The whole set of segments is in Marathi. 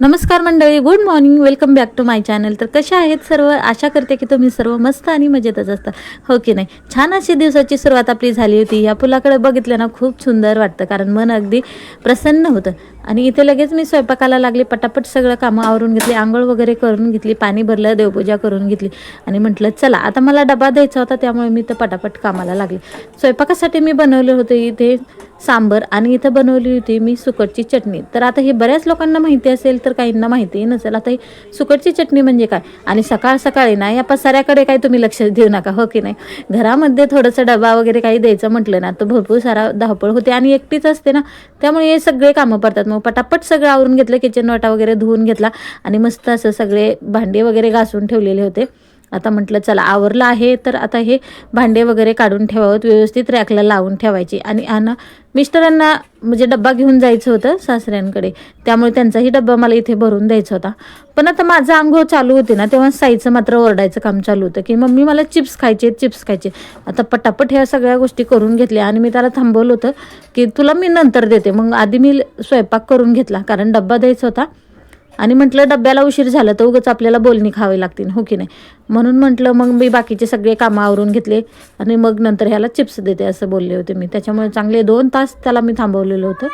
नमस्कार मंडळी, good morning. Welcome back to my channel. तर कशा आहेत सर्व? आशा करते की तुम्ही सर्व मस्त आणि मजेतच असता, हो की नाही. छान अशी दिवसाची सुरुवात आपली झाली होती. या फुलाकडे बघितलं ना खूप सुंदर वाटतं, कारण मन अगदी प्रसन्न होतं. आणि इथे लगेच मी स्वयंपाकाला लागले. पटापट सगळं कामं आवरून घेतली, आंघोळ वगैरे करून घेतली, पाणी भरलं, देवपूजा करून घेतली आणि म्हटलं चला आता मला डबा द्यायचा होता, त्यामुळे मी तर पटापट कामाला लागले. स्वयंपाकासाठी मी बनवले होते इथे सांबर आणि इथं बनवली होती मी सुकटची चटणी. तर आता हे बऱ्याच लोकांना माहिती असेल तर काहींना माहिती नसेल. आता ही सुकटची चटणी म्हणजे काय, आणि सकाळ सकाळी ना या पसाऱ्याकडे काही तुम्ही लक्ष देऊ नका, हो की नाही. घरामध्ये थोडंसं डबा वगैरे काही द्यायचं म्हटलं ना तर भरपूर सारा धावपळ होते आणि एकटीच असते ना, त्यामुळे हे सगळे कामं पडतात. मग पटापट सगळं आवरून घेतलं, किचन वाटा वगैरे धुवून घेतला आणि मस्त असं सगळे भांडे वगैरे घासून ठेवलेले होते. आता म्हटलं चला आवरलं आहे तर आता हे भांडे वगैरे काढून ठेवावं, व्यवस्थित रॅकला लावून ठेवायची. आणि मिस्टरांना म्हणजे डब्बा घेऊन जायचं होतं सासऱ्यांकडे, त्यामुळे त्यांचाही डब्बा मला इथे भरून द्यायचा होता. पण आता माझं अंघोळ चालू होते ना, तेव्हा साईचं मात्र ओरडायचं काम चालू होतं की मम्मी मला चिप्स खायचे, चिप्स खायचे. आता पटापट ह्या सगळ्या गोष्टी करून घेतल्या आणि मी त्याला थांबवलं होतं की तुला मी नंतर देते. मग आधी मी स्वयंपाक करून घेतला, कारण डब्बा द्यायचा होता. आणि म्हटलं डब्याला उशीर झाला तर उगाच आपल्याला बोलणी खावी लागतील, हो की नाही. म्हणून म्हटलं मग मी बाकीचे सगळे कामं आवरून घेतले आणि मग नंतर ह्याला चिप्स देते असं बोलले होते मी. त्याच्यामुळे चांगले 2 तास त्याला मी थांबवलेलं होतं.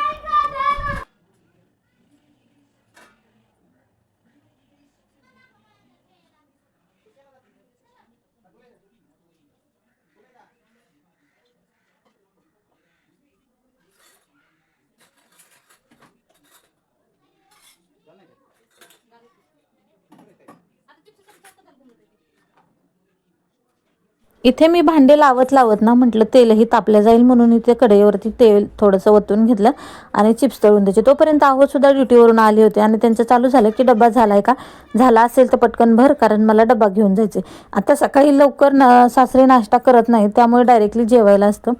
इथे मी भांडे लावत लावत ना म्हटलं तेलही तापलं जाईल, म्हणून इथे कढईवरती तेल थोडंसं ओतून घेतलं आणि चिप्स तळून द्यायचे. तोपर्यंत सुद्धा ड्युटीवरून आले होते आणि त्यांचं चालू झालं की डब्बा झालाय का, झाला असेल तर पटकन भर, कारण मला डब्बा घेऊन जायचे. आता सकाळी लवकर सासरे नाश्ता करत नाही, त्यामुळे डायरेक्टली जेवायला असतं.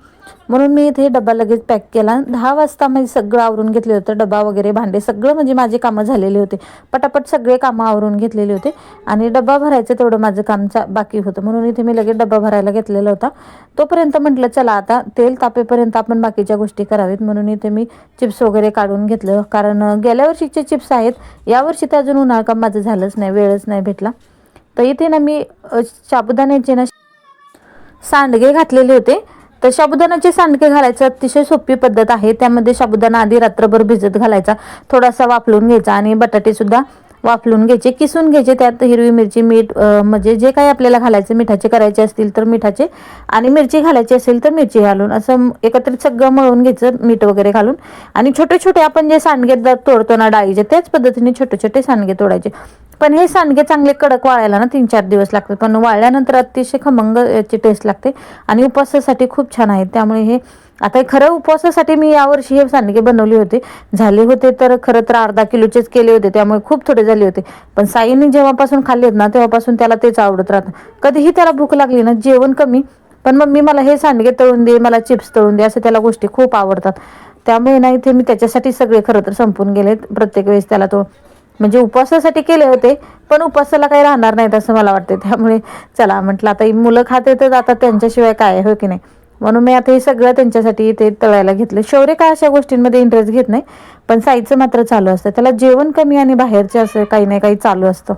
म्हणून मी इथे डब्बा लगेच पॅक केला. 10 वाजता मी सगळं आवरून घेतले होतं, डबा वगैरे भांडे सगळं, म्हणजे माझे कामं झालेले होते. पटापट सगळे कामं आवरून घेतलेले होते आणि डब्बा भरायचं तेवढं माझं काम बाकी होतं. म्हणून इथे मी लगेच डब्बा भरायला घेतलेला होता. तोपर्यंत म्हटलं चला आता तेल तापेपर्यंत आपण बाकीच्या गोष्टी करावेत, म्हणून इथे मी चिप्स वगैरे काढून घेतलं. कारण गेल्या वर्षीचे चिप्स आहेत, यावर्षी तर अजून उन्हाळ काम माझं झालंच नाही, वेळच नाही भेटला. तर इथे ना मी साबुदाण्याचे ना सांडगे घातलेले होते. तर साबुदाण्याचे सांडगे घालायचं अतिशय सोपी पद्धत आहे. त्यामध्ये साबुदाणा आधी रात्रभर भिजत घालायचा, थोडासा वाफलून घ्यायचा आणि बटाटे सुद्धा वाफलून घ्यायचे, किसून घ्यायचे. त्यात हिरवी मिरची, मीठ, म्हणजे जे काही आपल्याला घालायचे, मिठाचे करायचे असतील तर मिठाचे, आणि मिरची घालायची असेल तर मिरची घालून असं एकत्रित सगळं मळून घ्यायचं, मीठ वगैरे घालून. आणि छोटे छोटे आपण जे सांडगे तोडतो ना डाळीचे, त्याच पद्धतीने छोटे छोटे सांडगे तोडायचे. पण हे सांडगे चांगले कडक वाळायला ना 3-4 दिवस लागतात, पण वाळल्यानंतर अतिशय खमंग याची टेस्ट लागते आणि उपवासासाठी खूप छान आहेत. त्यामुळे हे आता खरं उपवासासाठी मी यावर्षी हे सांडगे बनवले होते. झाले होते तर खरं तर अर्धा किलोचेच केले होते, त्यामुळे खूप थोडे झाले होते. पण साईने जेव्हापासून खाल्लेत ना तेव्हापासून त्याला तेच आवडत राहतं. कधीही त्याला भूक लागली ना, जेवण कमी, पण मम्मी मला हे सांडगे तळून दे, मला चिप्स तळून दे, असं त्याला गोष्टी खूप आवडतात. त्यामुळे ना इथे मी त्याच्यासाठी सगळे खरं तर संपून गेलेत. प्रत्येक वेळेस त्याला तो म्हणजे उपवासासाठी केले होते, पण उपवासाला काही राहणार नाहीत असं मला वाटते. त्यामुळे चला म्हटलं आता ही मुलं खात येतात, आता त्यांच्याशिवाय काय, हो की नाही. म्हणून मी आता हे सगळं त्यांच्यासाठी ते तळायला घेतलं. शौर्य काय अशा गोष्टींमध्ये इंटरेस्ट घेत नाही, पण साईचं मात्र चालू असतं. त्याला जेवण कमी आणि बाहेरचे असं काही नाही काही चालू असतं.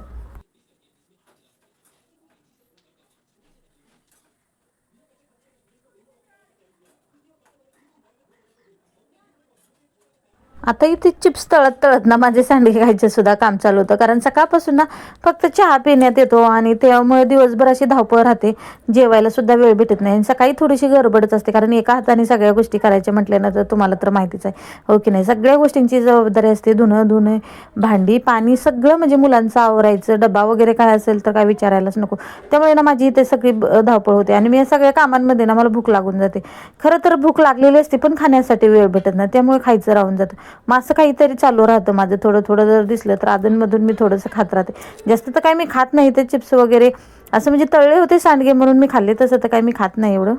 आता इथे चिप्स तळत तळत ना माझे सांडगे खायचे सुद्धा काम चालू होतं, कारण सकाळपासून ना फक्त चहा पिण्यात येतो आणि त्यामुळे दिवसभर अशी धावपळ राहते, जेवायला सुद्धा वेळ भेटत नाही. आणि सकाळी थोडीशी गडबडच असते, कारण एका हाताने सगळ्या गोष्टी करायच्या म्हटल्यानंतर तुम्हाला तर माहितीच आहे, हो की नाही. सगळ्या गोष्टींची जबाबदारी असते, धुणं धुणे, भांडी पाणी सगळं, म्हणजे मुलांचं आवरायचं, डबा वगैरे काय असेल तर काय विचारायलाच नको. त्यामुळे ना माझी इथे सगळी धावपळ होते आणि मी या सगळ्या कामांमध्ये ना मला भूक लागून जाते. खरं तर भूक लागलेली असते, पण खाण्यासाठी वेळ भेटत नाही, त्यामुळे खायचं राहून जातं. मग असं काहीतरी चालू राहतं माझं, थोडं थोडं जर दिसलं तर अधूनमधून मी थोडंसं खात राहते. जास्त तर काही मी खात नाही ते चिप्स वगैरे, असं म्हणजे तळले होते सांडगे म्हणून मी खाल्ले, तसं तर काही मी खात नाही एवढं.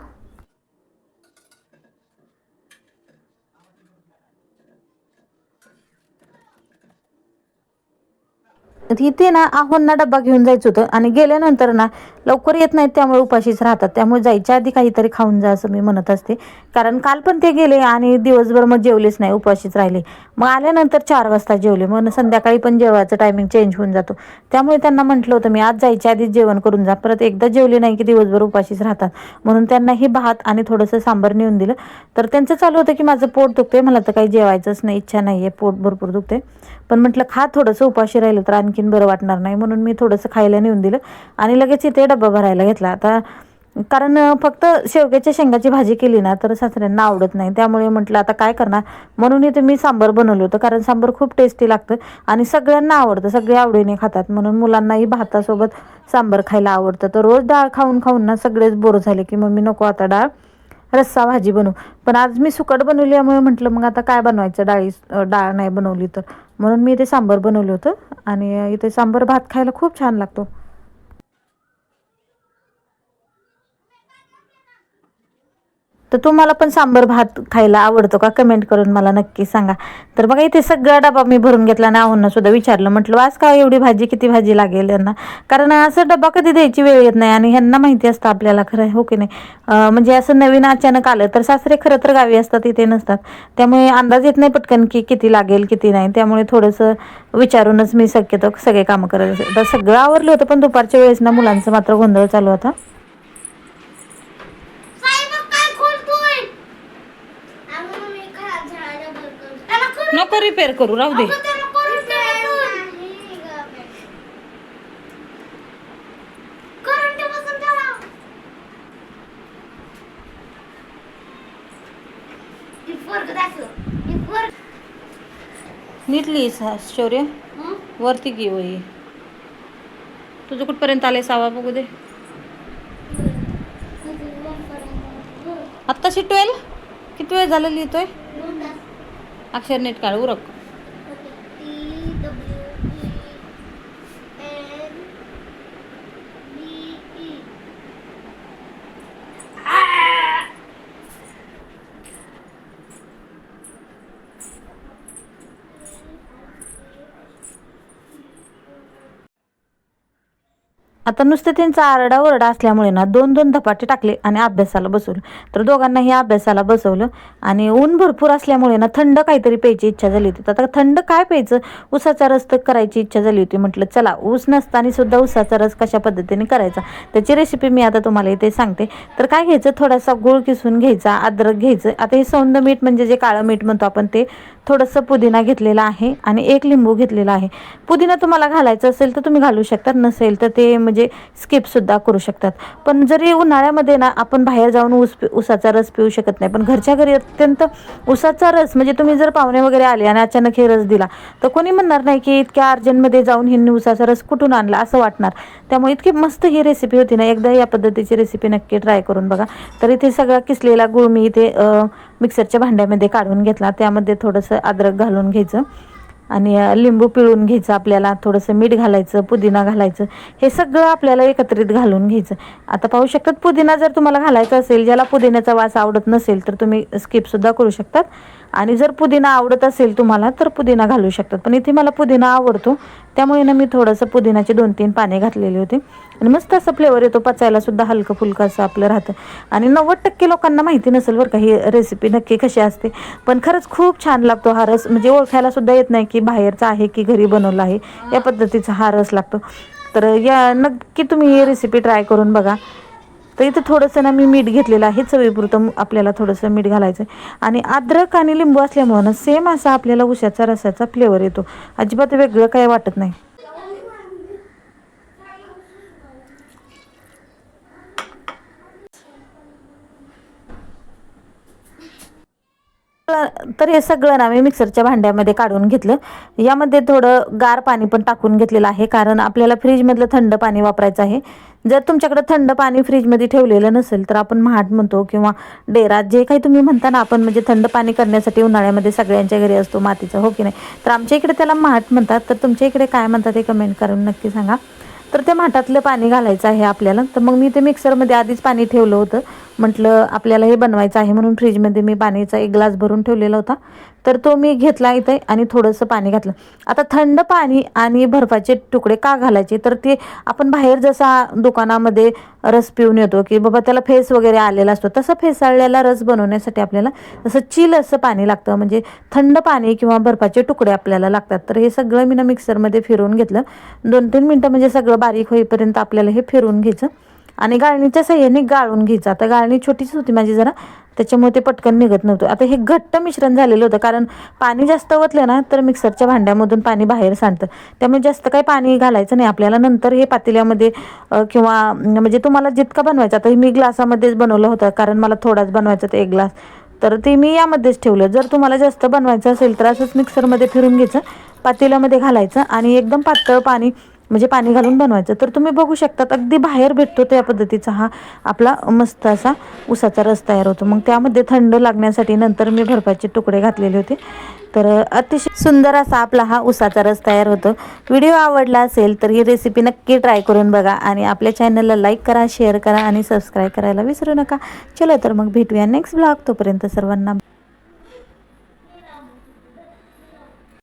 इथे ना आहोंना डब्बा घेऊन जायचं होतं आणि गेल्यानंतर ना लवकर येत नाहीत, त्यामुळे उपाशीच राहतात. त्यामुळे जायच्या आधी काहीतरी खाऊन जा असं मी म्हणत असते. कारण काल पण ते गेले आणि दिवसभर मग जेवलेच नाही, उपाशीच राहिले. मग आल्यानंतर 4 वाजता जेवले. मग संध्याकाळी पण जेवायचं टायमिंग चेंज होऊन जातो. त्यामुळे त्यांना म्हटलं होतं मी, आज जायच्या आधीच जेवण करून जा, परत एकदा जेवले नाही की दिवसभर उपाशीच राहतात. म्हणून त्यांनाही भात आणि थोडंसं सांबार नेऊन दिलं. तर त्यांचं चालू होतं की माझं पोट दुखते, मला तर काही जेवायचंच नाही, इच्छा नाही आहे, पोट भरपूर दुखते. पण म्हटलं खा थोडंसं, उपाशी राहिलं तर आणखीन बरं वाटणार नाही, म्हणून मी थोडंसं खायला नेऊन दिलं आणि लगेच इथे डब्बा भरायला घेतला. आता कारण फक्त शेवग्याच्या शेंगाची भाजी केली ना तर सासऱ्यांना आवडत नाही, त्यामुळे म्हटलं आता काय करणार, म्हणून इथे मी सांबार बनवलं होतं. कारण सांबार खूप टेस्टी लागतं आणि सगळ्यांना आवडतं, सगळे आवडीने खातात. म्हणून मुलांनाही भातासोबत सांबार खायला आवडतं. तर रोज डाळ खाऊन खाऊन ना सगळेच बोर झाले की मम्मी नको आता डाळ, रस्सा भाजी बनवू. पण आज मी सुकट बनवल्यामुळे म्हटलं मग आता काय बनवायचं, डाळ नाही बनवली तर, म्हणून मी इथे सांबार बनवलं होतं. आणि इथे सांबार भात खायला खूप छान लागतो. तर तुम्हाला पण सांबार भात खायला आवडतो का, कमेंट करून मला नक्की सांगा. तर बघा इथे सगळा डबा मी भरून घेतला आणि आहोंना सुद्धा विचारलं, म्हटलं आज काय एवढी भाजी, किती भाजी लागेल यांना. कारण असं डबा कधी द्यायची वेळ येत नाही आणि ह्यांना माहिती असतं आपल्याला, खरं हो की नाही. म्हणजे असं नवीन अचानक आलं तर सासरे खरं तर गावी असतात, इथे नसतात, त्यामुळे अंदाज येत नाही पटकन की किती लागेल किती नाही. त्यामुळे थोडंसं विचारूनच मी शक्यतो सगळे कामं करत असे. तर सगळं आवरलं होतं, पण दुपारच्या वेळेस ना मुलांचं मात्र गोंधळ चालू होता. नको रिपेअर करू, राहू दे. नीट लिहिस शौर्य, वरती घे वही. तुझं कुठपर्यंत आले सावा बघू दे. आत्ताशी 12, किती वेळ झालं लिहितोय. अक्षर नीट काढ, उरक. आता नुसते त्यांचा आरडाओरडा असल्यामुळे ना 2-2 धपाटे टाकले आणि अभ्यासाला बसवलं. तर दोघांनाही अभ्यासाला बसवलं. आणि ऊन भरपूर असल्यामुळे ना थंड काहीतरी प्यायची इच्छा झाली होती. आता थंड काय प्यायचं, उसाचा रस तर करायची इच्छा झाली होती. म्हटलं चला, ऊस नसताना सुद्धा उसाचा रस कशा पद्धतीने करायचा त्याची रेसिपी मी आता तुम्हाला इथे सांगते. तर काय घ्यायचं, थोडासा गूळ किसून घ्यायचा, अद्रक घ्यायचं. आता हे सौंद मीठ म्हणजे जे काळं मीठ म्हणतो आपण ते, थोडंसं पुदिना घेतलेला आहे आणि 1 लिंबू घेतलेला आहे. पुदिना तुम्हाला घालायचं असेल तर तुम्ही घालू शकता, नसेल तर ते म्हणजे स्किपसुद्धा करू शकतात. पण जरी उन्हाळ्यामध्ये ना आपण बाहेर जाऊन उसाचा रस पिऊ शकत नाही, पण घरच्या घरी अत्यंत उसाचा रस म्हणजे तुम्ही जर पाहुणे वगैरे आले आणि अचानक हे रस दिला तर कोणी म्हणणार नाही की इतक्या अर्जंटमध्ये जाऊन ह्यांनी उसाचा रस कुठून आणला असं वाटणार. त्यामुळे इतकी मस्त ही रेसिपी होती ना, एकदा या पद्धतीची रेसिपी नक्की ट्राय करून बघा. तर इथे सगळा किसलेला गूळ मी इथे मिक्सरच्या भांड्यामध्ये काढून घेतला. त्यामध्ये थोडंसं अद्रक घालून घ्यायचं आणि लिंबू पिळून घ्यायचं, आपल्याला थोडंसं मीठ घालायचं, पुदिना घालायचं, हे सगळं आपल्याला एकत्रित घालून घ्यायचं. आता पाहू शकतात, पुदिना जर तुम्हाला घालायचा असेल, ज्याला पुदिन्याचा वास आवडत नसेल तर तुम्ही स्किपसुद्धा करू शकतात. आणि जर पुदिना आवडत असेल तुम्हाला तर पुदिना घालू शकतात. पण इथे मला पुदिना आवडतो, त्यामुळे ना मी थोडंसं पुदिनाचे 2-3 पाने घातलेले होते. आणि मस्त असं फ्लेवर येतो, पचायला सुद्धा हलकं फुलकं असं आपलं राहतं. आणि 90% लोकांना माहिती नसेल बरं का ही रेसिपी नक्की कशी असते, पण खरंच खूप छान लागतो हा रस. म्हणजे ओळखायला सुद्धा येत नाही की बाहेरचा आहे की घरी बनवला आहे, या पद्धतीचा हा रस लागतो. तर या नक्की तुम्ही ही रेसिपी ट्राय करून बघा. तर इथे थोडंसं ना मी मीठ घेतलेलं आहे, चवीपुरतं आपल्याला थोडंसं मीठ घालायचं. आणि अद्रक आणि लिंबू असल्यामुळं ना सेम असा आपल्याला उसाचा रसाचा फ्लेवर येतो, अजिबात वेगळं काही वाटत नाही. तर हे सगळं ना मी मिक्सरच्या भांड्यामध्ये काढून घेतलं. यामध्ये थोडं गार पाणी पण टाकून घेतलेलं आहे, कारण आपल्याला फ्रीजमधलं थंड पाणी वापरायचं आहे. जर तुमच्याकडे थंड पाणी फ्रीजमध्ये ठेवलेलं नसेल तर आपण महाट म्हणतो किंवा डेरा, जे काही तुम्ही म्हणता ना आपण, म्हणजे थंड पाणी करण्यासाठी उन्हाळ्यामध्ये सगळ्यांच्या घरी असतो मातीचा, हो की नाही. तर आमच्या इकडे त्याला महाट म्हणतात. तर तुमच्या इकडे काय म्हणतात हे कमेंट करून नक्की सांगा. तर त्या माठातलं पाणी घालायचं आहे आपल्याला. तर मग मी ते मिक्सरमध्ये आधीच पाणी ठेवलं होतं, म्हटलं आपल्याला हे बनवायचं आहे म्हणून फ्रीजमध्ये मी पाणीचा एक ग्लास भरून ठेवलेला होता, तर तो मी घेतला इथे आणि थोडंसं पाणी घातलं. आता थंड पाणी आणि बर्फाचे तुकडे का घालायचे, तर ते आपण बाहेर जसा दुकानामध्ये रस पिऊन येतो की बाबा त्याला फेस वगैरे आलेला असतो, तसं फेसाळलेला रस बनवण्यासाठी आपल्याला तसं चिल असं पाणी लागतं, म्हणजे थंड पाणी किंवा बर्फाचे तुकडे आपल्याला लागतात. तर हे सगळं मी मिक्सरमध्ये फिरवून घेतलं. 2-3 मिनटं म्हणजे सगळं बारीक होईपर्यंत आपल्याला हे फिरवून घ्यायचं आणि गाळणीच्या साह्याने गाळून घ्यायचं. आता गाळणी छोटीच होती माझी जरा, त्याच्यामुळे ते पटकन निघत नव्हतं. आता हे घट्ट मिश्रण झालेलं होतं, कारण पाणी जास्त ओतलं ना तर मिक्सरच्या भांड्यामधून पाणी बाहेर सांडतं. त्यामुळे जास्त काही पाणी घालायचं नाही आपल्याला. नंतर हे पातेल्यामध्ये किंवा म्हणजे तुम्हाला जितकं बनवायचं, आता मी ग्लासामध्येच बनवलं होतं कारण मला थोडाच बनवायचा तर 1 ग्लास, तर ते मी यामध्येच ठेवलं. जर तुम्हाला जास्त बनवायचं असेल तर असंच मिक्सरमध्ये फिरून घ्यायचं, पातेल्यामध्ये घालायचं आणि एकदम पातळ पाणी म्हणजे पाणी घालून बनवायचं. तर तुम्ही बघू शकतात अगदी बाहेर भेटतो त्या पद्धतीचा हा आपला मस्त असा उसाचा रस तयार होतो. मग त्यामध्ये थंड लागण्यासाठी नंतर मी बर्फाचे तुकडे घातलेले होते. तर अतिशय सुंदर असा आपला हा उसाचा रस तयार होतो. व्हिडिओ आवडला असेल तर ही रेसिपी नक्की ट्राय करून बघा आणि आपल्या चॅनलला लाईक करा, शेअर करा आणि सबस्क्राईब करायला विसरू नका. चलो तर मग भेटूया नेक्स्ट ब्लॉग. तोपर्यंत सर्वांना